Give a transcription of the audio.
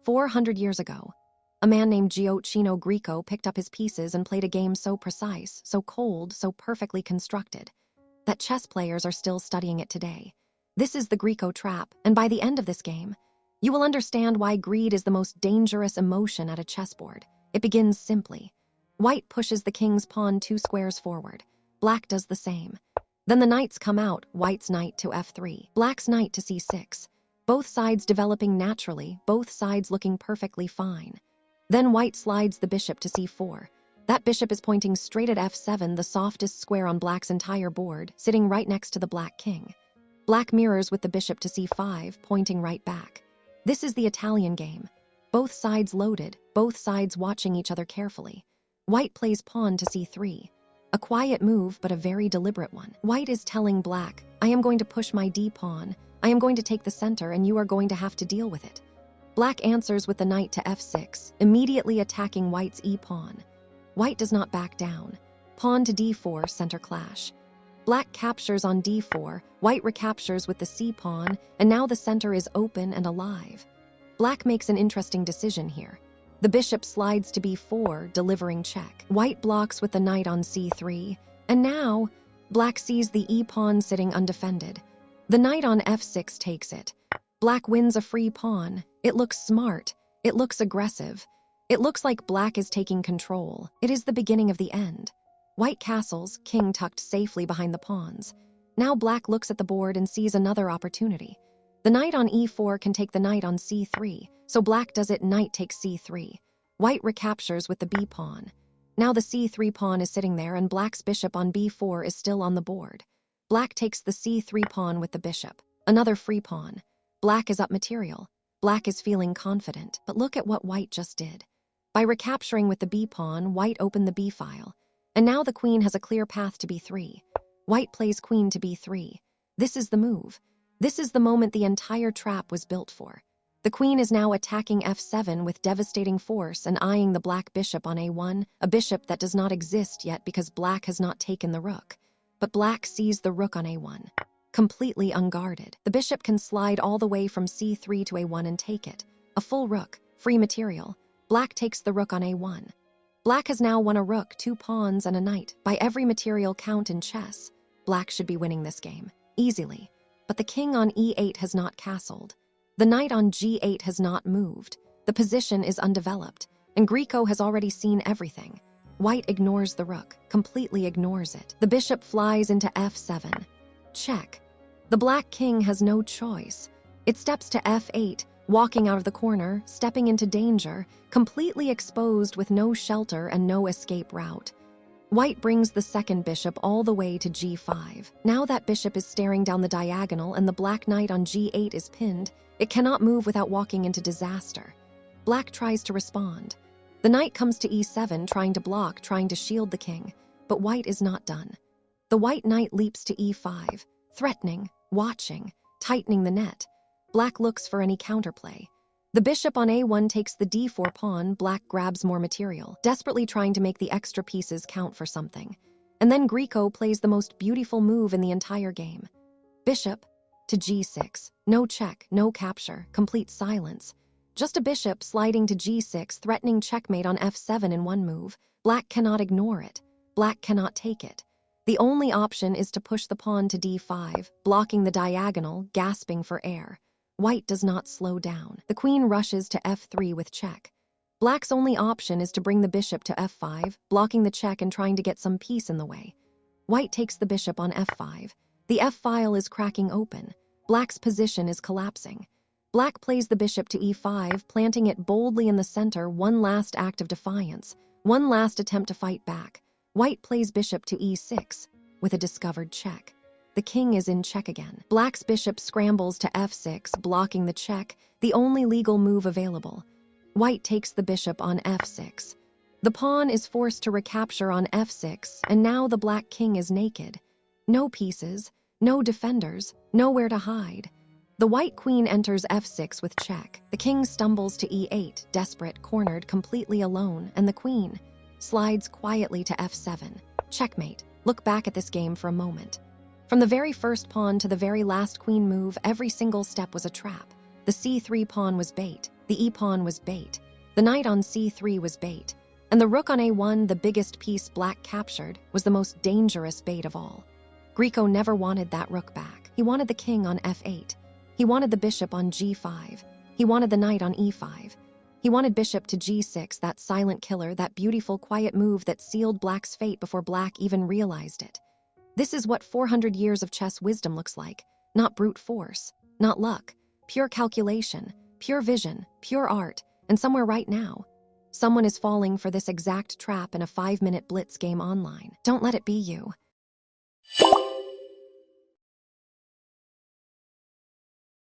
400 years ago, a man named Gioachino Greco picked up his pieces and played a game so precise, so cold, so perfectly constructed, that chess players are still studying it today. This is the Greco trap, and by the end of this game, you will understand why greed is the most dangerous emotion at a chessboard. It begins simply. White pushes the king's pawn 2 squares forward. Black does the same. Then the knights come out, white's knight to f3, black's knight to c6. Both sides developing naturally, both sides looking perfectly fine. Then white slides the bishop to c4. That bishop is pointing straight at f7, the softest square on black's entire board, sitting right next to the black king. Black mirrors with the bishop to c5, pointing right back. This is the Italian game. Both sides loaded, both sides watching each other carefully. White plays pawn to c3. A quiet move, but a very deliberate one. White is telling black, I am going to push my d-pawn, I am going to take the center, and you are going to have to deal with it. Black answers with the knight to f6, immediately attacking white's e-pawn. White does not back down. Pawn to d4, center clash. Black captures on d4, white recaptures with the c-pawn, and now the center is open and alive. Black makes an interesting decision here. The bishop slides to b4, delivering check. White blocks with the knight on c3, and now black sees the e-pawn sitting undefended. The knight on f6 takes it. Black wins a free pawn. It looks smart. It looks aggressive. It looks like black is taking control. It is the beginning of the end. White castles, king tucked safely behind the pawns. Now black looks at the board and sees another opportunity. The knight on e4 can take the knight on c3, so black does it, knight takes c3. White recaptures with the b-pawn. Now the c3 pawn is sitting there and black's bishop on b4 is still on the board. Black takes the c3 pawn with the bishop. Another free pawn. Black is up material. Black is feeling confident, but look at what white just did. By recapturing with the b-pawn, white opened the b-file. And now the queen has a clear path to b3. White plays queen to b3. This is the move. This is the moment the entire trap was built for. The queen is now attacking f7 with devastating force and eyeing the black bishop on a1, a bishop that does not exist yet because black has not taken the rook. But black sees the rook on a1. Completely unguarded. The bishop can slide all the way from c3 to a1 and take it. A full rook, free material. Black takes the rook on a1. Black has now won a rook, 2 pawns, and a knight. By every material count in chess, black should be winning this game, easily. But the king on e8 has not castled. The knight on g8 has not moved. The position is undeveloped, and Greco has already seen everything. White ignores the rook, completely ignores it. The bishop flies into f7. Check. The black king has no choice. It steps to f8, walking out of the corner, stepping into danger, completely exposed with no shelter and no escape route. White brings the second bishop all the way to g5. Now that bishop is staring down the diagonal and the black knight on g8 is pinned, it cannot move without walking into disaster. Black tries to respond. The knight comes to e7, trying to block, trying to shield the king, but white is not done. The white knight leaps to e5, threatening, watching, tightening the net. Black looks for any counterplay. The bishop on a1 takes the d4 pawn, black grabs more material, desperately trying to make the extra pieces count for something. And then Greco plays the most beautiful move in the entire game. Bishop to g6. No check, no capture, complete silence. Just a bishop sliding to g6, threatening checkmate on f7 in one move. Black cannot ignore it. Black cannot take it. The only option is to push the pawn to d5, blocking the diagonal, gasping for air. White does not slow down. The queen rushes to f3 with check. Black's only option is to bring the bishop to f5, blocking the check and trying to get some peace in the way. White takes the bishop on f5. The f-file is cracking open. Black's position is collapsing. Black plays the bishop to e5, planting it boldly in the center, one last act of defiance, one last attempt to fight back. White plays bishop to e6, with a discovered check. The king is in check again. Black's bishop scrambles to f6, blocking the check, the only legal move available. White takes the bishop on f6. The pawn is forced to recapture on f6, and now the black king is naked. No pieces, no defenders, nowhere to hide. The white queen enters f6 with check. The king stumbles to e8, desperate, cornered, completely alone, and the queen slides quietly to f7. Checkmate. Look back at this game for a moment. From the very first pawn to the very last queen move, every single step was a trap. The c3 pawn was bait. The e-pawn was bait. The knight on c3 was bait. And the rook on a1, the biggest piece black captured, was the most dangerous bait of all. Greco never wanted that rook back. He wanted the king on f8. He wanted the bishop on g5. He wanted the knight on e5. He wanted bishop to g6, that silent killer, that beautiful, quiet move that sealed black's fate before black even realized it. This is what 400 years of chess wisdom looks like. Not brute force, not luck, pure calculation, pure vision, pure art, and somewhere right now, someone is falling for this exact trap in a 5-minute blitz game online. Don't let it be you.